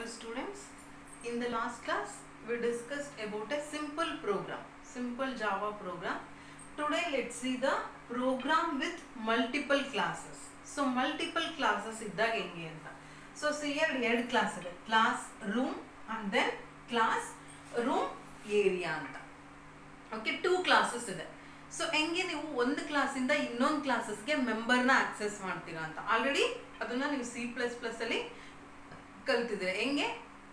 Hello students, in the last class we discussed about a simple Java program. Today let's see the program with multiple classes. So multiple classes iddaga henge anta. So see here ಎರಡು class ಇದೆ, class room and then class room area ಅಂತ. Okay, two classes ಇದೆ. So ಹೆಂಗೆ ನೀವು ಒಂದು ಕ್ಲಾಸಿಂದ ಇನ್ನೊಂದು ಕ್ಲಾಸಸ್ಗೆ ಮೆಂಬರ್ನ access ಮಾಡ್ತೀರಾ ಅಂತ ಆಲ್ರೆಡಿ ಅದನ್ನ ನೀವು C++ ಅಲ್ಲಿ ಕಲ್ತಿದ್ರೆ ಹೆಂಗೆ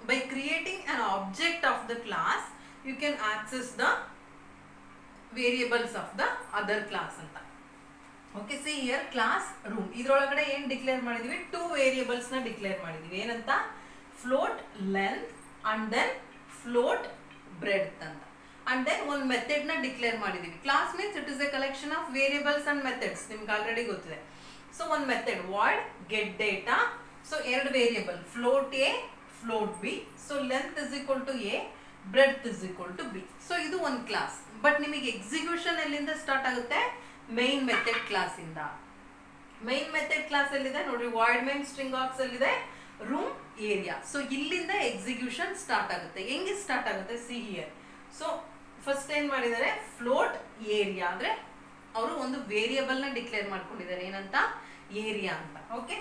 by creating an object of the class you can access the variables of the other class ಅಂತ. Okay, see here class room ಇದರೊಳಗಡೆ ಏನು ಡಿಕ್ಲೇರ್ ಮಾಡಿದೀವಿ, ಟೂ ವೇರಿಯೇಬಲ್ಸ್ ನ ಡಿಕ್ಲೇರ್ ಮಾಡಿದೀವಿ. ಏನಂತ, float length and then float breadth ಅಂತ. And then one method na declare ಮಾಡಿದೀವಿ. Class means it is a collection of variables and methods. ನಿಮಗೆ already ಗೊತ್ತಿದೆ. So one method void get data. So ಎರಡು variable float a float b. So length is equal to a, breadth is equal to b. So ಇದು ಒಂದು class. But ನಿಮಗೆ execution ಎಲ್ಲಿಂದ start ಆಗುತ್ತೆ, main method class ಇಂದ. Main method class ಎಲ್ಲಿದೆ ನೋಡಿ, void main string box ಅಲ್ಲಿದೆ room area. So ಇಲ್ಲಿಂದ ಎಕ್ಸಿಕ್ಯೂಷನ್ ಸ್ಟಾರ್ಟ್ ಆಗುತ್ತೆ. ಹೆಂಗೆ ಸ್ಟಾರ್ಟ್ ಆಗುತ್ತೆ, ಸಿ ಹಿಯರ್. ಸೊ ಫಸ್ಟ್ ಏನ್ ಮಾಡಿದ್ದಾರೆ, ಫ್ಲೋಟ್ ಏರಿಯಾ ಅಂದ್ರೆ ಅವರು ಒಂದು ವೇರಿಯೇಬಲ್ ನ ಡಿಕ್ಲೇರ್ ಮಾಡ್ಕೊಂಡಿದ್ದಾರೆ, ಏನಂತ, ಏರಿಯಾ ಅಂತ. Okay,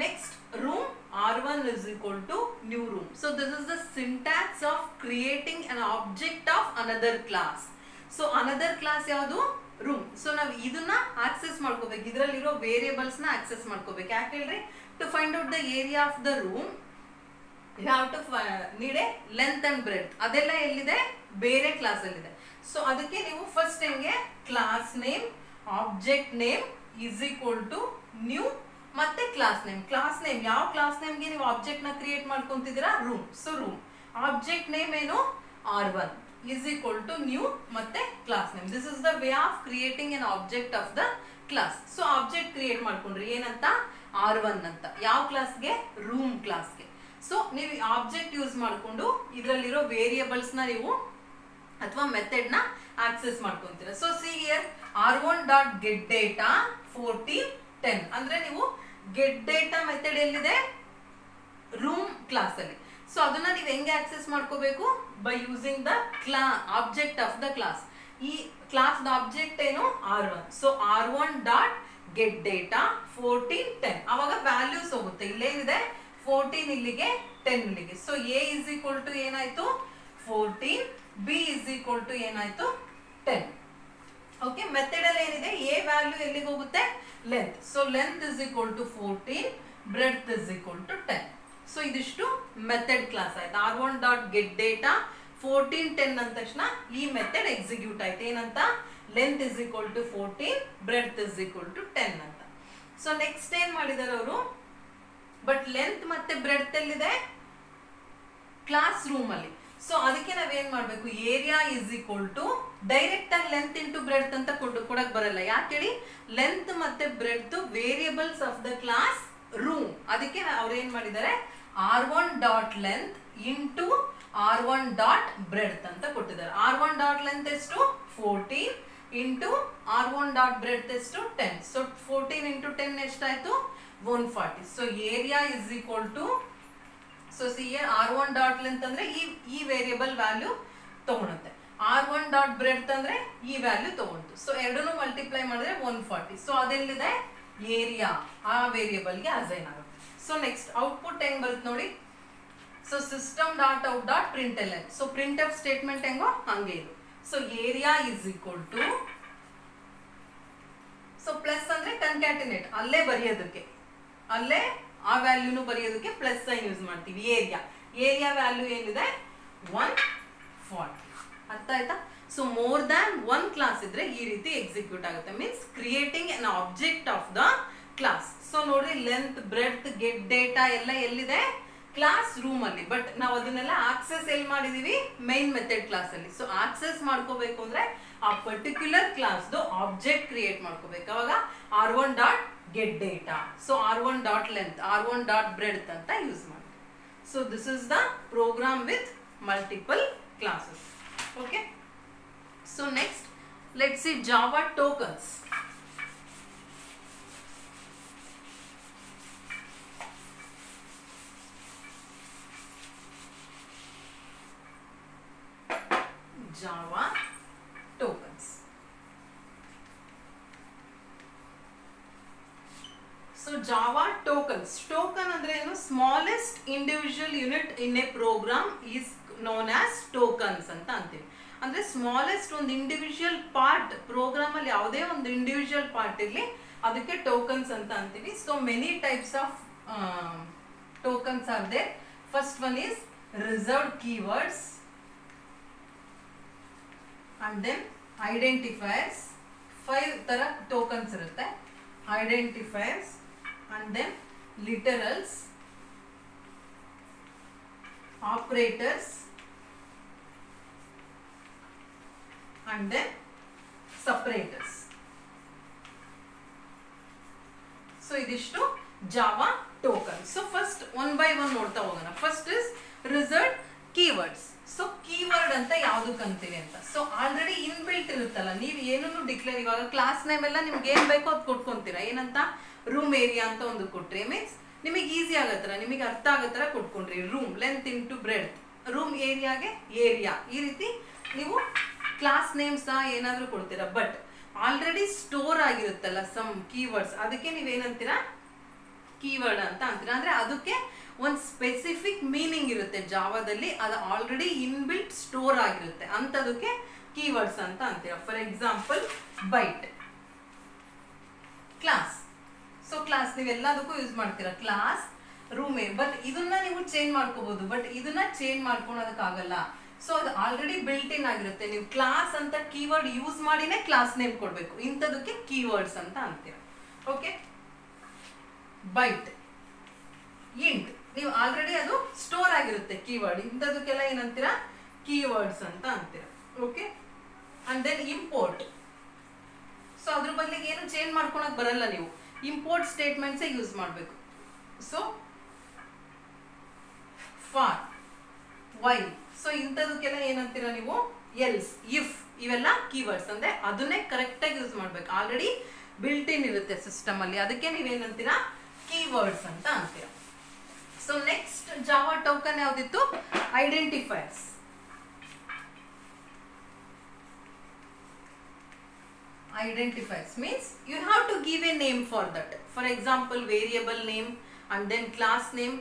next room R1 is equal to new room. So this is the syntax of creating an object of another class. So another class ಯಾವುದು, ರೂಮ್. ಸೊ ನಾವು ಇದನ್ನ ಆಕ್ಸೆಸ್ ಮಾಡ್ಕೋಬೇಕು, ಇದರಲ್ಲಿರೋ ವೇರಿಯೇಬಲ್ಸ್ ನ access ಮಾಡ್ಕೋಬೇಕು. ಯಾಕೆ ಹೇಳ್ರಿ, to find out the area of the room you have to need a length and breadth. ಅದೆಲ್ಲ ಎಲ್ಲಿದೆ, ಬೇರೆ ಕ್ಲಾಸ್ ಅಲ್ಲಿ ಇದೆ. ಸೊ ಅದಕ್ಕೆ ನೀವು ಫಸ್ಟ್ ಹೆಂಗೆ, class name object name is equal to new ಮತ್ತೆ ಕ್ಲಾಸ್ ನೇಮ್. ಕ್ಲಾಸ್ ನೇಮ್ ಯಾವ ಕ್ಲಾಸ್ ನೇಮ್ಗೆ ನೀವು ಆಬ್ಜೆಕ್ಟ್ ನ ಕ್ರಿಯೇಟ್ ಮಾಡ್ಕೊಂತಿದ್ದೀರಾ, room. So room object name ಏನು, R1 is equal to new ಮತ್ತೆ ಕ್ಲಾಸ್ ನೇಮ್. This is the way of creating an object of the class. So object create ಮಾಡ್ಕೊಂಡ್ರಿ, ಏನಂತ, R1 ಅಂತ. ಯಾವ ಕ್ಲಾಸ್ಗೆ, ರೂಮ್ ಕ್ಲಾಸ್ಗೆ. ಸೊ ನೀವು ಆಬ್ಜೆಕ್ಟ್ ಯೂಸ್ ಮಾಡಿಕೊಂಡು ಇದರಲ್ಲಿರೋ ವೇರಿಯೇಬಲ್ಸ್ ನ ನೀವು ಅಥವಾ ಮೆಥಡ್ ನ ಆಕ್ಸೆಸ್ ಮಾಡ್ಕೊಂತೀರಾ. ಸೊ ಸಿ ಹಿಯರ್ R1.getData 1410 ಅಂದ್ರೆ ನೀವು ಗೆಟ್ ಡೇಟಾ ಮೆಥಡ್ ಎಲ್ಲಿದೆ, ರೂಮ್ ಕ್ಲಾಸ್ ಅಲ್ಲಿ. ಸೊ ಅದನ್ನ ನೀವು ಹೆಂಗೆ ಆಕ್ಸೆಸ್ ಮಾಡ್ಕೋಬೇಕು, by using the object of the class. ಈ ಕ್ಲಾಸ್ ಆಬ್ಜೆಕ್ಟ್ ಏನು, R1. ಸೊ R1.getData 1410 ಅವಾಗ ವ್ಯಾಲ್ಯೂಸ್ ಹೋಗುತ್ತೆ. ಇಲ್ಲೇನಿದೆ 14 ಇಲ್ಲಿಗೆ 10 ಇಲ್ಲಿಗೆ. So a is equal to ಏನಾಯ್ತು, 14, b is equal to ಏನಾಯ್ತು, 10. ಓಕೆ, ಮೆಥಡ್ ಅಲ್ಲಿ ಏನಿದೆ, a ವ್ಯಾಲ್ಯೂ ಎಲ್ಲಿಗೆ ಹೋಗುತ್ತೆ, length. So length is equal to 14, breadth is equal to 10. So ಇದಿಷ್ಟು ಮೆಥಡ್ ಕ್ಲಾಸ್ ಆಯ್ತು. R1.getData 1410 ಅಂದ ತಕ್ಷಣ ಈ ಮೆಥಡ್ ಎಕ್ಸಿಕ್ಯೂಟ್ ಆಯ್ತು. ಏನಂತ, length is equal to 14, breadth is equal to 10 ಅಂತ. ಸೊ ನೆಕ್ಸ್ಟ್ ಏನ್ ಮಾಡಿದಾರೆ ಅವರು, ಬಟ್ ಲೆಂತ್ ಮತ್ತೆ ಬ್ರೆಡ್ತ್ ಎಲ್ಲಿದೆ, ಕ್ಲಾಸ್ ರೂಮ್ ಅಲ್ಲಿ. ಸೊ ಅದಕ್ಕೆ ನಾವೇನ್ ಮಾಡ್ಬೇಕು, area is equal to direct ಆಗಿ ಲೆಂತ್ ಇಂಟು ಬ್ರೆಡ್ತ್ ಅಂತ ಕೊಡಕ್ ಬರಲ್ಲ. ಯಾಕೆ ಹೇಳಿ, ಲೆಂತ್ ಮತ್ತೆ breadth variables of the classroom. ಅದಕ್ಕೆ ಅವ್ರು ಏನ್ ಮಾಡಿದ್ದಾರೆ, R1.length ಇಂಟು R1.breadth ಅಂತ ಕೊಟ್ಟಿದ್ದಾರೆ. R1.length ಎಷ್ಟು, 14 ಇಂಟು R1.breadth ಎಷ್ಟು, 10. ಸೊ 14 ಇಂಟು 10 ಎಷ್ಟಾಯ್ತು, 140. So area is equal to, so see R1.length ಅಂದ್ರೆ ಈ ವೇರಿಯೇಬಲ್ ವ್ಯಾಲ್ಯೂ ತಗೊಳುತ್ತೆ, R1.breadth ಅಂದ್ರೆ ಈ ವ್ಯಾಲ್ಯೂ ತಗೊಂಡು. ಸೊ ಎರಡನ್ನೂ ಮಲ್ಟಿಪ್ಲೈ ಮಾಡಿದ್ರೆ 140. ಸೊ ಅದೆಲ್ಲಿದೆ, ಏರಿಯಾ ಆ ವೇರಿಯೇಬಲ್ಗೆ ಅಸೈನ್ ಆಗುತ್ತೆ. ಸೊ ನೆಕ್ಸ್ಟ್ ಔಟ್ಪುಟ್ ಹೆಂಗ್ ಬರುತ್ತೆ ನೋಡಿ. So system.out.println. So printf statement ಹೆಂಗೋ ಹಂಗೆ ಇದು. So area is equal to, so plus ಅಂದ್ರೆ ಕನ್ಕ್ಯಾಟಿನೇಟ್, ಅಲ್ಲೇ ಬರೆಯೋದಕ್ಕೆ, ಅಲ್ಲೇ ಆ ವ್ಯಾಲ್ಯೂನು ಬರೆಯೋದಕ್ಕೆ ಪ್ಲಸ್ ಸೈನ್ ಯೂಸ್ ಮಾಡ್ತೀವಿ. ಏರಿಯಾ ವ್ಯಾಲ್ಯೂ ಏನಿದೆ, 140. ಅರ್ಥ ಆಯ್ತಾ. So more than one class ಇದ್ರೆ ಈ ರೀತಿ ಎಕ್ಸಿಕ್ಯೂಟ್ ಆಗುತ್ತೆ, means creating an object of the class. So ನೋಡ್ರಿ, ಲೆಂತ್, ಬ್ರೆಡ್ತ್, ಗೆಟ್ ಡೇಟಾ ಎಲ್ಲ ಎಲ್ಲಿದೆ, ಕ್ಲಾಸ್ ರೂಮ್ ಅಲ್ಲಿ. ಬಟ್ ನಾವು ಅದನ್ನೆಲ್ಲ ಆಕ್ಸೆಸ್ ಎಲ್ಲಿ ಮಾಡಿದೀವಿ, ಮೈನ್ ಮೆಥಡ್ ಕ್ಲಾಸ್ ಅಲ್ಲಿ. ಸೊ ಆಕ್ಸೆಸ್ ಮಾಡ್ಕೋಬೇಕು ಅಂದ್ರೆ ಆ ಪರ್ಟಿಕ್ಯುಲರ್ ಕ್ಲಾಸ್ ಆಬ್ಜೆಕ್ಟ್ ಕ್ರಿಯೇಟ್ ಮಾಡ್ಕೋಬೇಕು. ಅವಾಗ R1.getData. ಸೊ R1.length, R1.breadth ಅಂತ ಯೂಸ್ ಮಾಡಿ. So this is the program with multiple classes. Okay, so next let's see Java tokens. Java tokens. So Java tokens. Token andre ಏನು smallest individual unit in a program is known as tokens ಅಂತ ಅಂತೀವಿ. ಅಂದ್ರೆ smallest ಒಂದು individual part program ಅಲ್ಲಿ ಯಾವುದೇ ಒಂದು individual part ಇರಲಿ ಅದಕ್ಕೆ ಟೋಕನ್ಸ್ ಅಂತ ಅಂತೀವಿ. So many types of tokens are there. First one is reserved keywords and then identifiers. 5 ತರ ಟೋಕನ್ಸ್ ಇರುತ್ತೆ. Identifiers and then literals, operators and then separators. So idishtu Java tokens. So first one by one nodta hogana. First is reserved keywords. So keyword anta yavudಕ್ಕೆ ಅಂತೀವಿ ಅಂತ. So already inbuilt ಇರುತ್ತಲ್ಲ, ನೀವು ಏನನ್ನು declare, ಇವಾಗ class name ಎಲ್ಲ ನಿಮ್ಗೆ ಏನ್ ಬೇಕೋ ಅದು ಕೊಟ್ಕೊಂತೀರಾ. ಏನಂತ ರೂಮ್ ಏರಿಯಾ ಅಂತ ಒಂದು ಕೊಟ್ರಿ ಮೀನ್ಸ್ ನಿಮಗೆ ಈಸಿ ಆಗತ್ತರ, ನಿಮಗೆ ಅರ್ಥ ಆಗತ್ತರ ಕೊಟ್ಕೊಂಡ್ರಿ. Room length into breadth, room ಏರಿಯಾಗೆ ಏರಿಯಾ, ಈ ರೀತಿ ನೀವು ಕ್ಲಾಸ್ ನೇಮ್ಸ್ ಏನಾದ್ರೂ ಕೊಡ್ತೀರಾ. ಬಟ್ ಆಲ್ರೆಡಿ ಸ್ಟೋರ್ ಆಗಿರುತ್ತಲ್ಲ ಸಮ್ ಕೀವರ್ಡ್ಸ್, ಅದಕ್ಕೆ ನೀವೇನಂತೀರಾ ಕೀವರ್ಡ್ ಅಂತ ಅಂತೀರಾ. ಅಂದ್ರೆ ಅದಕ್ಕೆ ಒಂದು ಸ್ಪೆಸಿಫಿಕ್ ಮೀನಿಂಗ್ ಇರುತ್ತೆ ಜಾವಾದಲ್ಲಿ, ಅದು ಆಲ್ರೆಡಿ ಇನ್ಬಿಲ್ಟ್ ಸ್ಟೋರ್ ಆಗಿರುತ್ತೆ, ಅಂತದಕ್ಕೆ ಕೀವರ್ಡ್ಸ್ ಅಂತ ಅಂತೀರಾ. For example byte, class. So class ನೀವೆಲ್ಲದಕ್ಕೂ ಯೂಸ್ ಮಾಡ್ತೀರಾ. Class, room air. ಬಟ್ ಇದನ್ನ ನೀವು ಚೇಂಜ್ ಮಾಡ್ಕೋಬಹುದು, ಬಟ್ ಇದನ್ನ ಚೇಂಜ್ ಮಾಡ್ಕೊಳೋದಕ್ಕಾಗಲ್ಲ. ಸೊ ಅದು ಆಲ್ರೆಡಿ ಬಿಲ್ಟ್ ಇನ್ ಆಗಿರುತ್ತೆ. ನೀವು ಕ್ಲಾಸ್ ಅಂತ ಕೀವರ್ಡ್ ಯೂಸ್ ಮಾಡಿನೇ ಕ್ಲಾಸ್ ನೇಮ್ ಕೊಡ್ಬೇಕು. ಇಂಥದಕ್ಕೆ ಕೀವರ್ಡ್ಸ್ ಅಂತ ಅಂತೀರಾ. ಓಕೆ. ಬೈಟ್, ಇಂಟ್, ನೀವು ಆಲ್ರೆಡಿ ಅದು ಸ್ಟೋರ್ ಆಗಿರುತ್ತೆ ಕೀವರ್ಡ್. ಇಂಥದಕ್ಕೆಲ್ಲ ಏನಂತೀರಾ ಕೀವರ್ಡ್ಸ್ ಅಂತ ಅಂತೀರಾ. Okay. And then import. So ಅದ್ರ ಬದಲಿಗೆ ಏನು ಚೇಂಜ್ ಮಾಡ್ಕೊಳಕ್ ಬರಲ್ಲ, ನೀವು ಇಂಪೋರ್ಟ್ ಸ್ಟೇಟ್ಮೆಂಟ್ಸೇ ಯೂಸ್ ಮಾಡಬೇಕು. ಸೊ ಫಾರ್, ವೈಲ್, ಸೊ ಇಂಥದಕ್ಕೆಲ್ಲ ಏನಂತೀರಾ ನೀವು ಎಲ್ಸ್, ಇಫ್, ಇವೆಲ್ಲ ಕೀವರ್ಡ್ಸ್. ಅಂದ್ರೆ ಅದನ್ನೇ ಕರೆಕ್ಟ್ ಆಗಿ ಯೂಸ್ ಮಾಡ್ಬೇಕು. ಆಲ್ರೆಡಿ ಬಿಲ್ಟ್ ಇನ್ ಇರುತ್ತೆ ಸಿಸ್ಟಮ್ ಅಲ್ಲಿ, ಅದಕ್ಕೆ ನೀವೇನಂತೀರಾ ಕೀವರ್ಡ್ಸ್ ಅಂತ ಅಂತೀರಾ. ಸೊ ನೆಕ್ಸ್ಟ್ ಜಾವಾ ಟೋಕನ್ ಯಾವ್ದಿತ್ತು? Identifiers. Identifiers means you have to give a name for that. For example, variable name and then class name.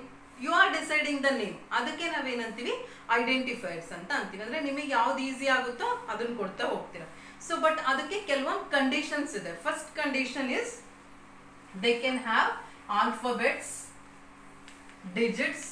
You are deciding the name. ಅದಕ್ಕೆ ನಾವೇನಂತೀವಿ identifiers ಅಂತ ಅಂತೀವಿ. ಅಂದ್ರೆ ನಿಮಗೆ ಯಾವ್ದು ಈಸಿ ಆಗುತ್ತೋ ಅದನ್ನ ಕೊಡ್ತಾ ಹೋಗ್ತೀರಾ. ಸೊ ಬಟ್ ಅದಕ್ಕೆ ಕೆಲವೊಂದು ಕಂಡೀಷನ್ಸ್ ಇದೆ. First condition is they can have alphabets, digits,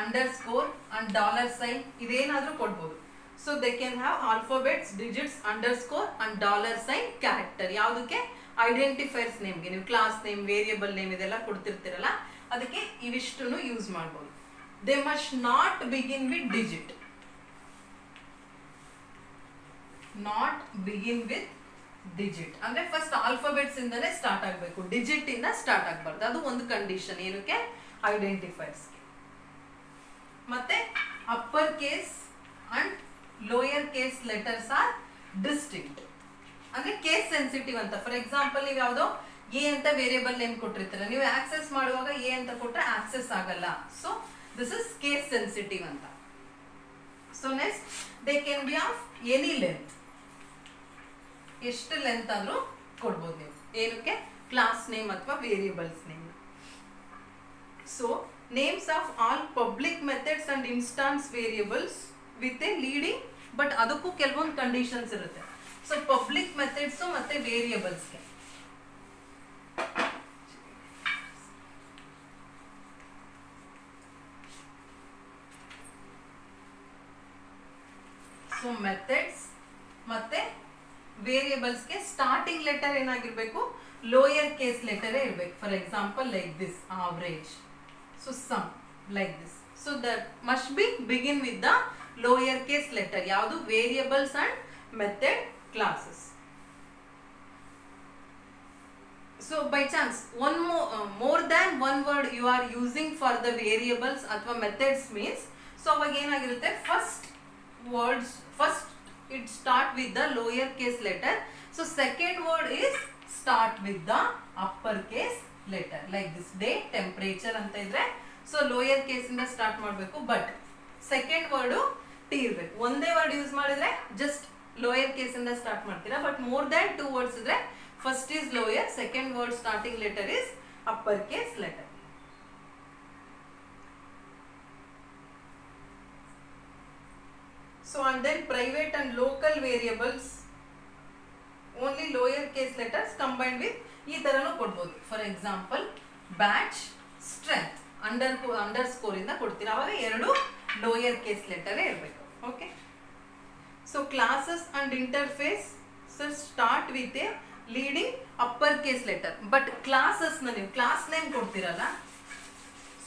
underscore and dollar sign. ಇದೇನಾದ್ರೂ ಕೊಡ್ಬೋದು. So they can have alphabets, digits, underscore and dollar sign character. ಯಾವುದಕ್ಕೆ? ಐಡೆಂಟಿಫೈಯರ್ಸ್ ನೇಮ್ಗೆ. ನೀವು ಕ್ಲಾಸ್ ನೇಮ್, ವೇರಿಯಬಲ್ ನೇಮ್ ಇದೆಲ್ಲ ಕೊಡ್ತಿರ್ತೀರಲ್ಲ, ಅದಕ್ಕೆ ಇವಿಷ್ಟನ್ನು use ಮಾಡ್ಬೋದು. They must not begin with digit. Not begin with digit ಅಂದ್ರೆ first alphabets ಇಂದನೇ start ಆಗಬೇಕು, digit ಇಂದ start ಆಗಬಾರ್ದು. ಅದು ಒಂದು ಕಂಡೀಷನ್ ಏನಕ್ಕೆ? ಐಡೆಂಟಿಫೈಯರ್ಸ್ಗೆ. ಮತ್ತೆ upper case and lower case letters are distinct. ಅಂದ್ರೆ ಕೇಸ್ ಸೆನ್ಸಿಟಿವ್ ಅಂತ. ಫಾರ್ ಎಕ್ಸಾಂಪಲ್, ನೀವು ಯಾವುದೋ ಎ ಅಂತ ವೇರಿಯಬಲ್ ನೇಮ್ ಕೊಟ್ಟಿರ್ತೀರ, ನೀವು ಆಕ್ಸೆಸ್ ಮಾಡುವಾಗ ಎ ಅಂತ ಕೊಟ್ಟರೆ ಆಕ್ಸೆಸ್ ಆಗಲ್ಲ. So this is case sensitive ಅಂತ. So next they can be of any length. ಎಷ್ಟು ಲೆಂತ್ ಆದ್ರೂ ಕೊಡ್ಬೋದು ನೀವು. ಏನಕ್ಕೆ? ಕ್ಲಾಸ್ ನೇಮ್ ಅಥವಾ variables name. So names of all public methods and instance variables with a leading, but ಅದಕ್ಕೂ ಕೆಲವೊಂದು conditions ಇರುತ್ತೆ. ಸೊ ಪಬ್ಲಿಕ್ ಮೆಥಡ್ಸ್ ಮತ್ತೆ ವೇರಿಯಬಲ್ಸ್ಗೆ ಸೊ ಮೆಥಡ್ಸ್ ಮತ್ತೆ ವೇರಿಯಬಲ್ಸ್ಗೆ ಸ್ಟಾರ್ಟಿಂಗ್ ಲೆಟರ್ ಏನಾಗಿರ್ಬೇಕು? ಲೋಯರ್ ಕೇಸ್ ಲೆಟರೇ ಇರಬೇಕು. For example like this average, so some like this. So that must be begin with the lower case letter. ಯಾವುದು? Variables and method classes. So by chance one more than one word you are using for the variables ಅಥವಾ methods means, so ಅವಾಗ ಏನಾಗಿರುತ್ತೆ? First words, first it start with the lower case letter. So second word is start with the upper case letter like this. Day, temperature anta idre, so lower case ಇಂದ start ಮಾಡಬೇಕು. But second word T ಇರಬೇಕು. ಒಂದೇ word use ಮಾಡಿದ್ರೆ just lower case ಇಂದ start ಮಾಡ್ತೀರಾ. But more than 2 words ಇದ್ರೆ first is lower, second word starting letter is upper case letter. So and then private and local variables only lower case letters combined with ಈ ತರನು ಕೊಡ್ಬೋದು. For example batch strength underscore ಇಂದ ಕೊಡ್ತೀರಾ, ಅವಾಗ ಎರಡು lower case letter ಇರಬೇಕು. Okay, so classes and interface start with a leading upper case letter. But classes ನ ನೀವು ಕ್ಲಾಸ್ ನೇಮ್ ಕೊಡ್ತೀರಲ್ಲ,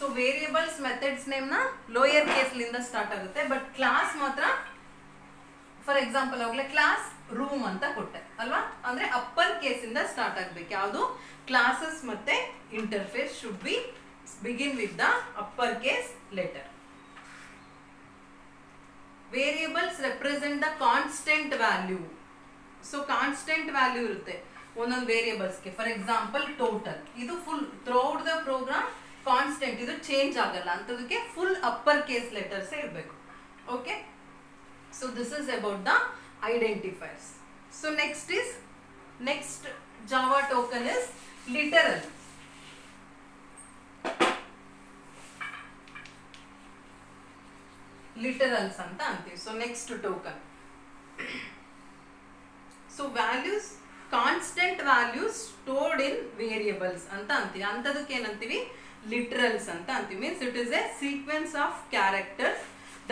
ಸೊ ವೇರಿಯೇಬಲ್ಸ್ ಮೆಥಡ್ಸ್ ನೇಮ್ ನ ಲೋಯರ್ ಕೇಸ್ ಲಿಂದ ಸ್ಟಾರ್ಟ್ ಆಗುತ್ತೆ. ಬಟ್ ಕ್ಲಾಸ್ ಮಾತ್ರ ಫಾರ್ ಎಕ್ಸಾಂಪಲ್ ಅವಾಗಲೇ ಕ್ಲಾಸ್ ರೂಮ್ ಅಂತ ಕೊಟ್ಟೆ ಅಲ್ವಾ, ಅಂದ್ರೆ ಅಪ್ಪರ್ ಕೇಸ್ ಇಂದ ಸ್ಟಾರ್ಟ್ ಆಗ್ಬೇಕು. ಯಾವುದು ಕ್ಲಾಸಸ್ ಮತ್ತೆ interface should be begin with the upper case letter. Variables represent the constant value. So constant value ಇರುತ್ತೆ ಒಂದೊಂದು ವೇರಿಯೇಬಲ್ಸ್ಗೆ. ಫಾರ್ ಎಕ್ಸಾಂಪಲ್ ಟೋಟಲ್, ಇದು full throughout the program constant, ಇದು ಚೇಂಜ್ ಆಗಲ್ಲ ಅಂತದಕ್ಕೆ ಫುಲ್ ಅಪ್ಪರ್ ಕೇಸ್ ಲೆಟರ್ಸ್ ಇರಬೇಕು. Okay, so this is about the identifiers. So next Java token is literal. Literals anta anti. So next token. So values, constant values stored in variables anta anti. Antadakke enantivi literals anta anti. Means it is a sequence of characters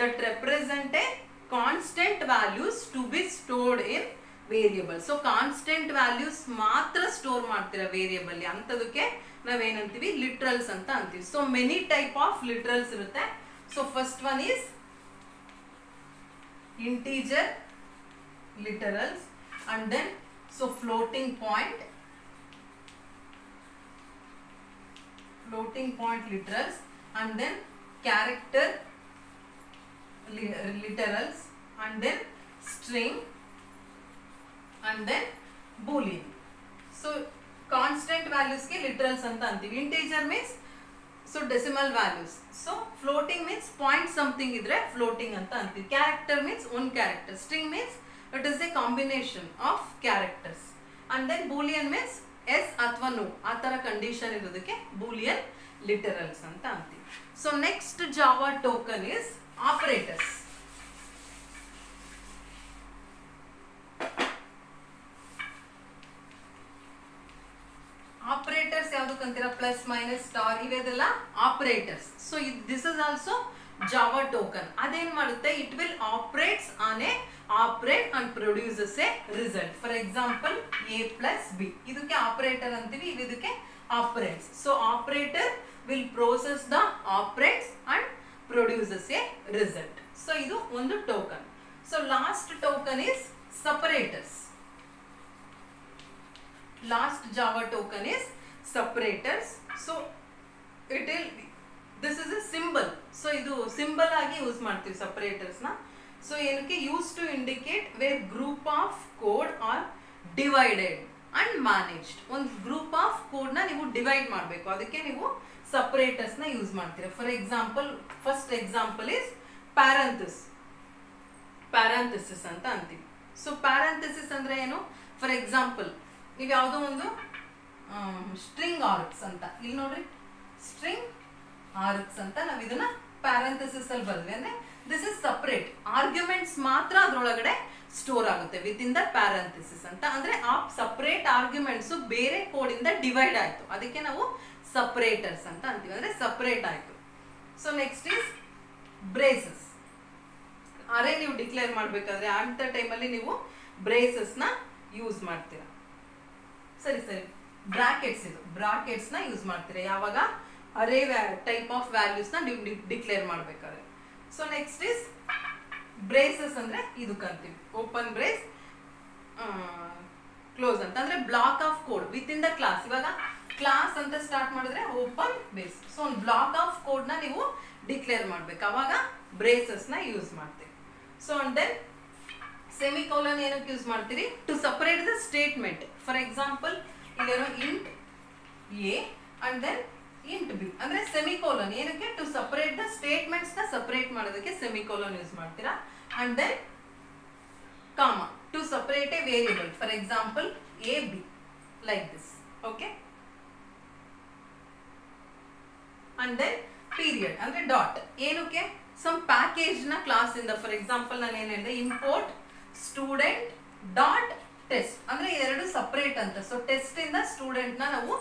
that represent a constant values to be stored in variable. So constant values ಮಾತ್ರ store ಮಾಡ್ತೀರಾ variable, ಅಂತದಕ್ಕೆ ನಾವೇನಂತೀವಿ literals ಅಂತ ಅಂತೀವಿ. So many type of literals ಇರುತ್ತೆ. So first one is integer literals, and then so floating point literals, and then character literals, and then string, and then boolean. So constant values ke literals anta antivi. Integer means so decimal values. So floating means point something idre floating anta antivi. Character means one character. String means it is a combination of characters, and then boolean means yes athwa no atara condition irodake boolean literals anta antivi. So next Java token is operators. Operators ಯಾವ್ದಕ್ಕೆ ಅಂತೀರಾ? Plus minus star ಇವೆಲ್ಲ operators. So this is also Java token. ಅದೇನ್ ಮಾಡುತ್ತೆ? It will operates on A operate and produces A result. For example A plus B, ಇದಕ್ಕೆ operator ಅಂತೀವಿ, ಇದಕ್ಕೆ operates. So operator will process the operates and produces a result. So idu ಒಂದು token. So last token is separators. Last Java token is separators. So it will, this is a symbol. So idu symbol agi use ಮಾಡ್ತೀವಿ separators na. So ಏನಕ್ಕೆ? used to indicate where group of code are divided and managed. ಒಂದು group of code ನ ನೀವು divide ಮಾಡಬೇಕು, ಅದಕ್ಕೆ ನೀವು ಸಪರೇಟರ್ಸ್ ನ use ಮಾಡ್ತೀರಾ. For example first example is parenthesis ಅಂತ ಅಂತೀವಿ. ಸೊ ಪ್ಯಾರಂಥೆಸಿಸ್ ಅಂದ್ರೆ ಏನು? ಫಾರ್ ಎಕ್ಸಾಂಪಲ್ ನೀವು ಯಾವುದೋ ಒಂದು ಸ್ಟ್ರಿಂಗ್ ಆರ್ಕ್ಸ್ ಅಂತ, ಇಲ್ಲಿ ನೋಡ್ರಿ ಸ್ಟ್ರಿಂಗ್ ಆರ್ಕ್ಸ್ ಅಂತ ನಾವು ಇದನ್ನ ಪ್ಯಾರಂಥೆಸಿಸ್ ಅಲ್ಲಿ ಬರೆದ್ವಿ ಅಂದ್ರೆ ದಿಸ್ ಇಸ್ ಸಪರೇಟ್. ಆರ್ಗ್ಯುಮೆಂಟ್ಸ್ ಮಾತ್ರ ಅದ್ರೊಳಗಡೆ ಸ್ಟೋರ್ ಆಗುತ್ತೆ ವಿತ್ ಇನ್ ದ ಪ್ಯಾರಂಥೆಸಿಸ್ ಅಂತ. ಅಂದ್ರೆ ಆ ಸಪರೇಟ್ ಆರ್ಗ್ಯುಮೆಂಟ್ಸ್ ಬೇರೆ ಕೋಡ್ ಇಂದ ಡಿವೈಡ್ ಆಯ್ತು, ಅದಕ್ಕೆ ನಾವು ಸಪರೇಟರ್ಸ್ ಅಂತ ಅಂತೀವಿ, ಅಂದ್ರೆ ಸಪರೇಟ್ ಆಯ್ತು. So next is braces. Array ನೀವು ಡಿಕ್ಲೇರ್ ಮಾಡ್ಬೇಕಾದ್ರೆ ಅಂತ ಟೈಮಲ್ಲಿ ನೀವು ಬ್ರೇಸಸ್ ನ ಯೂಸ್ ಮಾಡ್ತೀರಾ. ಸರಿ ಸರಿ, ಬ್ರಾಕೆಟ್ಸ್, ಇದು ಬ್ರಾಕೆಟ್ಸ್ ನ ಯೂಸ್ ಮಾಡ್ತೀರಾ ಯಾವಾಗ ಅರೇ ಟೈಪ್ ಆಫ್ ವ್ಯಾಲ್ಯೂಸ್ ನ ನೀವು ಡಿಕ್ಲೇರ್ ಮಾಡ್ಬೇಕಾದ್ರೆ. ಸೊ ನೆಕ್ಸ್ಟ್ ಇಸ್ ಬ್ರೇಸಸ್ ಅಂದ್ರೆ ಇದಕ್ಕೆ ಅಂತೀವಿ ಓಪನ್ ಬ್ರೇಸ್ ಕ್ಲೋಸ್ ಅಂತ, ಅಂದ್ರೆ block of code with in the class. ಇವಾಗ ಕ್ಲಾಸ್ ಅಂತ ಸ್ಟಾರ್ಟ್ ಮಾಡಿದ್ರೆ ಓಪನ್ ಬೇಸ್. ಸೊ ಒಂದು ಬ್ಲಾಕ್ ಆಫ್ ಕೋಡ್ ನ ನೀವು ಡಿಕ್ಲೇರ್ ಮಾಡ್ಬೇಕು, ಅವಾಗ ಬ್ರೇಸಸ್ ನ ಯೂಸ್ ಮಾಡ್ತೀವಿ. ಸೊ ಅಂಡ್ ದೆನ್ ಸೆಮಿಕೋಲನ್ ಏನಕ್ಕೆ ಯೂಸ್ ಮಾಡ್ತೀರಿ? To separate the statement. For example ಇಲ್ಲೇನೋ int a and then int b ಅಂದ್ರೆ ಸೆಮಿಕೋಲನ್ ಏನಕ್ಕೆ ಟು ಸಪರೇಟ್ ದ ಸ್ಟೇಟ್ಮೆಂಟ್ಸ್ ನ ಸಪರೇಟ್ ಮಾಡೋದಕ್ಕೆ ಸೆಮಿಕೋಲನ್ ಯೂಸ್ ಮಾಡ್ತೀರಾ and then comma to separate A variable for example A B like this okay and then period ಅಂದ್ರೆ dot ಏನಕ್ಕೆ some package ನ class ಇಂದ ಫಾರ್ ಎಕ್ಸಾಂಪಲ್ ನಾನು ಏನ್ ಹೇಳಿದೆ ಇಂಪೋರ್ಟ್ ಸ್ಟೂಡೆಂಟ್ ಡಾಟ್ ಟೆಸ್ಟ್ ಅಂದ್ರೆ ಎರಡು ಸಪರೇಟ್ ಅಂತ ಸೊ ಟೆಸ್ಟ್ ಇಂದ ಸ್ಟೂಡೆಂಟ್ ನ ನಾವು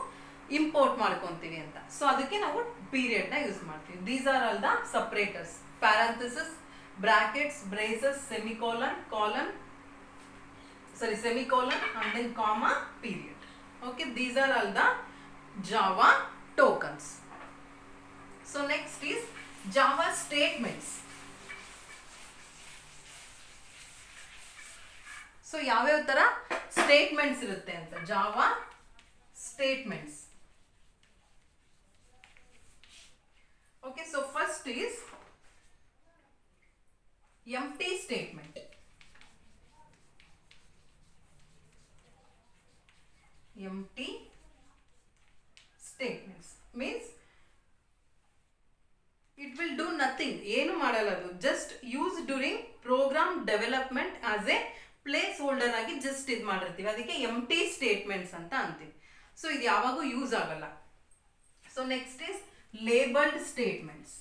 ಇಂಪೋರ್ಟ್ ಮಾಡ್ಕೊಂತೀವಿ ಅಂತ ಸೊ ಅದಕ್ಕೆ ನಾವು ಪೀರಿಯಡ್ ನ ಯೂಸ್ ಮಾಡ್ತೀವಿ these are all the separators parenthesis brackets braces semicolon colon semicolon and then comma period okay these are all the Java tokens so next is Java statements so ಯಾವ್ಯಾವ ತರ statements ಇರುತ್ತೆ ಅಂತ Java statements okay so first is empty statement empty statements means it will do nothing ಏನು ಮಾಡಲ್ಲ ಅದು just use during program development as a placeholder ಆಗಿ just ಇದು ಮಾಡಿರ್ತೀವಿ ಅದಕ್ಕೆ empty statements ಅಂತ ಅಂತೀವಿ ಸೊ ಇದು ಯಾವಾಗೂ ಯೂಸ್ ಆಗಲ್ಲ so next is labeled statements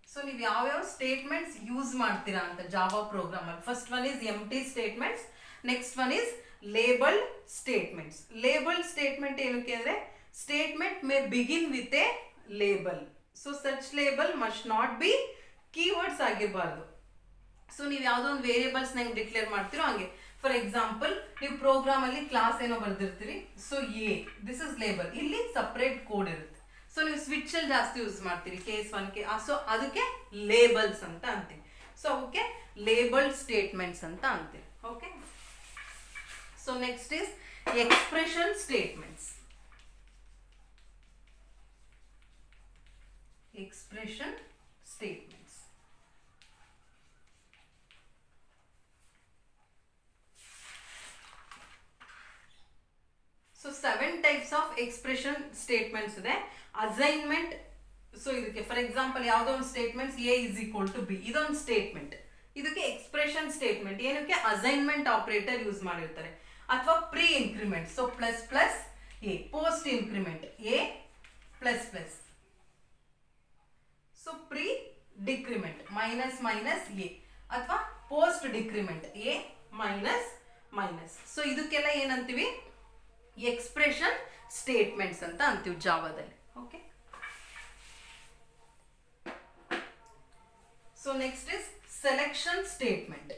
so ನೀವು ಯಾವ್ಯಾವ ಸ್ಟೇಟ್ಮೆಂಟ್ಸ್ ಯೂಸ್ ಮಾಡ್ತೀರಾ ಅಂತ ಜಾವಾ ಪ್ರೋಗ್ರಾಮ್ ಅಲ್ಲಿ first one is empty statements next one is labeled statements labeled statement ಏನಕ್ಕೆ ಅಂದ್ರೆ statement may begin with a label so such label must not be keywords ಆಗಿರಬಾರದು so ನೀವು ಯಾವುದೋ ಒಂದು ವೇರಿಯೇಬಲ್ಸ್ ನ ಹೆಂಗೆ ಡಿಕ್ಲೇರ್ ಮಾಡ್ತೀರೋ ಹಂಗೆ ಫಾರ್ ಎಕ್ಸಾಂಪಲ್ ನೀವು ಪ್ರೋಗ್ರಾಮ್ ಅಲ್ಲಿ ಕ್ಲಾಸ್ ಏನೋ ಬರ್ದಿರ್ತೀರಿ so a this is label ಇಲ್ಲಿ ಸಪರೇಟ್ ಕೋಡ್ ಇರುತ್ತೆ ಸೊ ನೀವು ಸ್ವಿಚ್ ಅಲ್ಲಿ ಜಾಸ್ತಿ ಯೂಸ್ ಮಾಡ್ತೀರಿ ಕೇಸ್ 1 ಸೊ ಅದಕ್ಕೆ ಲೇಬಲ್ಸ್ ಅಂತ ಅಂತೀವಿ ಸೊ ಅವಕ್ಕೆ ಲೇಬಲ್ಡ್ ಸ್ಟೇಟ್ಮೆಂಟ್ಸ್ ಅಂತ ಅಂತೀವಿ okay so next is expression statements expression statements so 7 types of expression statements ಇದೆ assignment so ಇದಕ್ಕೆ ಫಾರ್ ಎಕ್ಸಾಂಪಲ್ ಯಾವುದೋ ಒಂದು statements a is equal to b ಇದೊಂದು ಸ್ಟೇಟ್ಮೆಂಟ್ ಇದಕ್ಕೆ ಎಕ್ಸ್ಪ್ರೆಷನ್ ಸ್ಟೇಟ್ಮೆಂಟ್ ಏನಕ್ಕೆ ಅಸೈನ್ಮೆಂಟ್ ಆಪರೇಟರ್ ಯೂಸ್ ಮಾಡಿರ್ತಾರೆ ಅಥವಾ pre increment so plus plus a post increment a plus plus so pre decrement minus minus a ಅಥವಾ post decrement a minus minus so ಇದಕ್ಕೆಲ್ಲ ಏನಂತೀವಿ expression statements ಅಂತ ಅಂತೀವಿ ಜಾವಾದಲ್ಲಿ okay so next is selection statement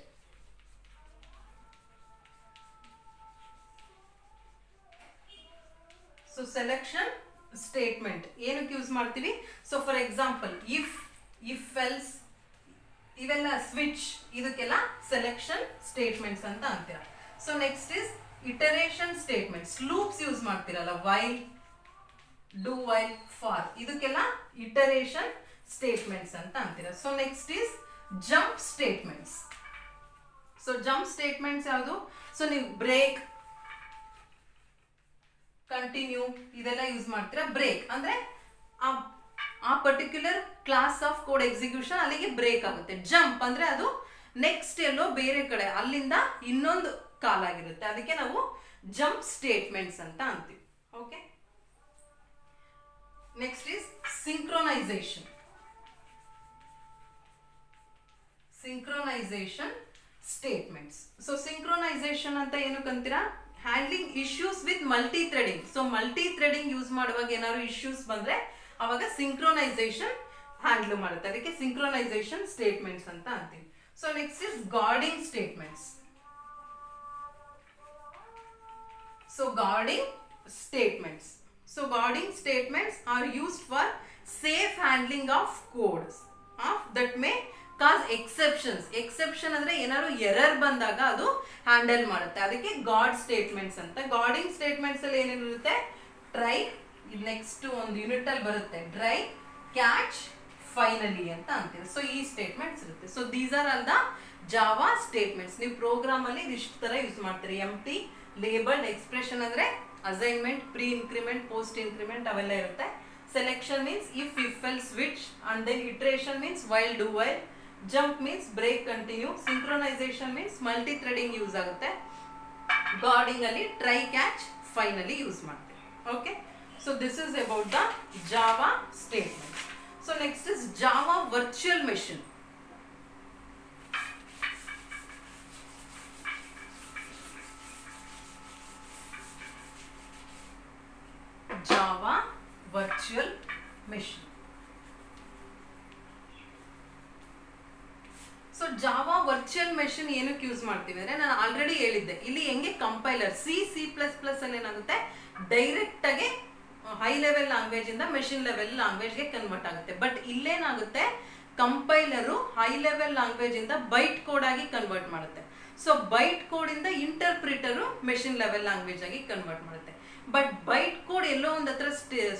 so selection statement ಏನಕ್ಕೆ use ಮಾಡ್ತೀವಿ so for example if else ಇವೆಲ್ಲ switch ಇದಕ್ಕೆಲ್ಲ ಸೆಲೆಕ್ಷನ್ ಸ್ಟೇಟ್ಮೆಂಟ್ಸ್ ಅಂತ ಅಂತೀರಾ so next is iteration statements loops use ಮಾಡ್ತೀರಲ್ಲ ವೈಲ್ do while for ಇದಕ್ಕೆಲ್ಲ ಇಟರೇಷನ್ ಸ್ಟೇಟ್ಮೆಂಟ್ಸ್ ಅಂತ ಅಂತೀರಾ so next is jump statements so jump statements ಯಾವುದು ಸೊ ನೀವು ಬ್ರೇಕ್ ಕಂಟಿನ್ಯೂ ಇದೆಲ್ಲ ಯೂಸ್ ಮಾಡ್ತೀರಾ ಬ್ರೇಕ್ ಅಂದ್ರೆ ಆ particular class of code execution ಅಲ್ಲಿಗೆ ಬ್ರೇಕ್ ಆಗುತ್ತೆ ಜಂಪ್ ಅಂದ್ರೆ ಅದು ನೆಕ್ಸ್ಟ್ ಎಲ್ಲೋ ಬೇರೆ ಕಡೆ ಅಲ್ಲಿಂದ ಇನ್ನೊಂದು ಕಾಲ್ ಆಗಿರುತ್ತೆ ಅದಕ್ಕೆ ನಾವು ಜಂಪ್ ಸ್ಟೇಟ್ಮೆಂಟ್ಸ್ ಅಂತ ಅಂತೀವಿ okay next is synchronisation synchronization statements so synchronization anta enu kanತೀರಾ handling issues with multi threading so multi threading use ಮಾಡುವಾಗ ಏನಾದರೂ issues ಬಂದ್ರೆ ಅವಾಗ synchronization handle ಮಾಡುತ್ತೆ ಅದಕ್ಕೆ synchronization statements ಅಂತ ಅಂತೀವಿ so next is guarding statements so guarding statements are used for safe handling of codes that may cause exception ಅಂದ್ರೆ ಏನಾದ್ರು ಎರರ್ ಬಂದಾಗ ಅದು ಹ್ಯಾಂಡಲ್ ಮಾಡುತ್ತೆ ಅದಕ್ಕೆ ಗಾರ್ಡ್ ಸ್ಟೇಟ್ಮೆಂಟ್ಸ್ ಅಂತ ಗಾರ್ಡಿಂಗ್ ಸ್ಟೇಟ್ಮೆಂಟ್ಸ್ ಅಲ್ಲಿ ಏನಿರುತ್ತೆ ಟ್ರೈ ನೆಕ್ಸ್ಟ್ ಒಂದು ಯೂನಿಟ್ ಅಲ್ಲಿ ಬರುತ್ತೆ ಡ್ರೈ ಕ್ಯಾಚ್ ಫೈನಲಿ ಅಂತ ಅಂತೀವಿ ಸೊ ಈ ಸ್ಟೇಟ್ಮೆಂಟ್ಸ್ ಇರುತ್ತೆ so these are all the Java statements ನೀವು ಪ್ರೋಗ್ರಾಮ್ ಅಲ್ಲಿ ಇಷ್ಟು ತರ ಯೂಸ್ ಮಾಡ್ತೀರಿ ಎಂಟಿ ಲೇಬಲ್ಡ್ ಎಕ್ಸ್ಪ್ರೆಷನ್ ಅಂದ್ರೆ assignment, pre increment, post increment ಅವೆಲ್ಲ ಇರುತ್ತೆ. Selection means if else switch, and then iteration means while do while, jump means break continue, synchronisation means multi threading use ಆಗುತ್ತೆ, guarding ಅಲ್ಲಿ try catch finally use ಮಾಡ್ತೀವಿ. Okay, so this is about the Java statement. So next is Java virtual machine. Java virtual machine. So Java virtual machine ಏನಕ್ಕೆ use ಮಾಡ್ತೀವಿ ಅಂದ್ರೆ, ನಾನು already ಹೇಳಿದ್ದೆ, ಇಲ್ಲಿ ಹೆಂಗೆ ಕಂಪೈಲರ್ C++ ಅಲ್ಲಿ ಏನಾಗುತ್ತೆ, ಡೈರೆಕ್ಟ್ ಆಗಿ ಹೈ ಲೆವೆಲ್ ಲ್ಯಾಂಗ್ವೇಜ್ ಇಂದ ಮೆಷಿನ್ ಲೆವೆಲ್ ಲ್ಯಾಂಗ್ವೇಜ್ ಗೆ ಕನ್ವರ್ಟ್ ಆಗುತ್ತೆ. ಬಟ್ ಇಲ್ಲೇನಾಗುತ್ತೆ, ಕಂಪೈಲರು ಹೈ ಲೆವೆಲ್ ಲ್ಯಾಂಗ್ವೇಜ್ ಇಂದ ಬೈಟ್ ಕೋಡ್ ಆಗಿ ಕನ್ವರ್ಟ್ ಮಾಡುತ್ತೆ. ಸೊ ಬೈಟ್ ಕೋಡ್ ಇಂದ ಇಂಟರ್ಪ್ರಿಟರು ಮೆಷಿನ್ ಲೆವೆಲ್ ಲ್ಯಾಂಗ್ವೇಜ್ ಆಗಿ ಕನ್ವರ್ಟ್ ಮಾಡುತ್ತೆ. ಬಟ್ ಬೈಟ್ ಕೋಡ್ ಎಲ್ಲೋ ಒಂದ್ ಹತ್ರ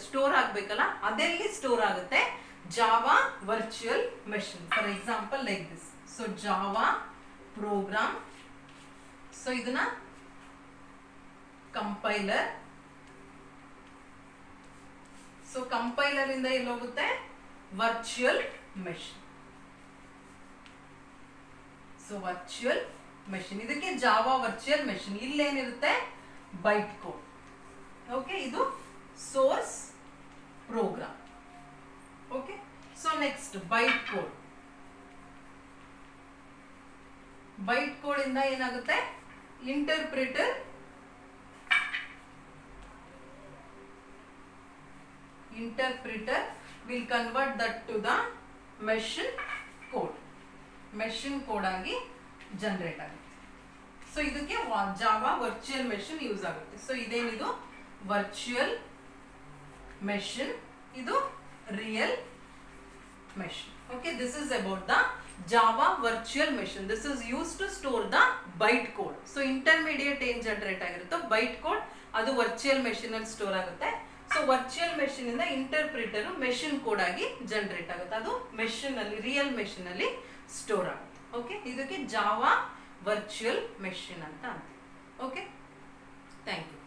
ಸ್ಟೋರ್ ಆಗ್ಬೇಕಲ್ಲ, ಅದೆಲ್ಲಿ ಸ್ಟೋರ್ ಆಗುತ್ತೆ, Java virtual machine. For example like this. So Java program, so ಇದನ್ನ ಕಂಪೈಲರ್, ಸೊ ಕಂಪೈಲರ್ ಇಂದ ಎಲ್ಲಿ ಹೋಗುತ್ತೆ, virtual machine. So virtual machine, ಇದಕ್ಕೆ ಜಾವಾ ವರ್ಚುವಲ್ ಮೆಷಿನ್. ಇಲ್ಲೇನಿರುತ್ತೆ, ಬೈಟ್ ಕೋಡ್. ಓಕೆ, ಇದು source program. Okay, so next byte code. Byte code ಇಂದ ಏನಾಗುತ್ತೆ, interpreter will convert that to the machine code. Machine code ಆಗಿ generate ಆಗುತ್ತೆ. So ಇದಕ್ಕೆ Java virtual machine use ಆಗುತ್ತೆ. So ಇದೇನಿದು virtual machine, ಇದು real machine. Okay, this is about the Java virtual machine. This is use to store the byte code. So intermediate ಏನ್ generate ಆಗಿರುತ್ತೋ byte code, ಅದು virtual machine ಅಲ್ಲಿ store ಆಗುತ್ತೆ. So virtual machine ಇಂದ interpreter machine code ಆಗಿ generate ಆಗುತ್ತೆ, ಅದು machine ಅಲ್ಲಿ, ರಿಯಲ್ ಮೆಷಿನ್ ಅಲ್ಲಿ ಸ್ಟೋರ್ ಆಗುತ್ತೆ. ಓಕೆ, ಇದಕ್ಕೆ ಜಾವಾ ವರ್ಚುವಲ್ ಮೆಷಿನ್ ಅಂತ ಅಂತೀವಿ. Okay, thank you.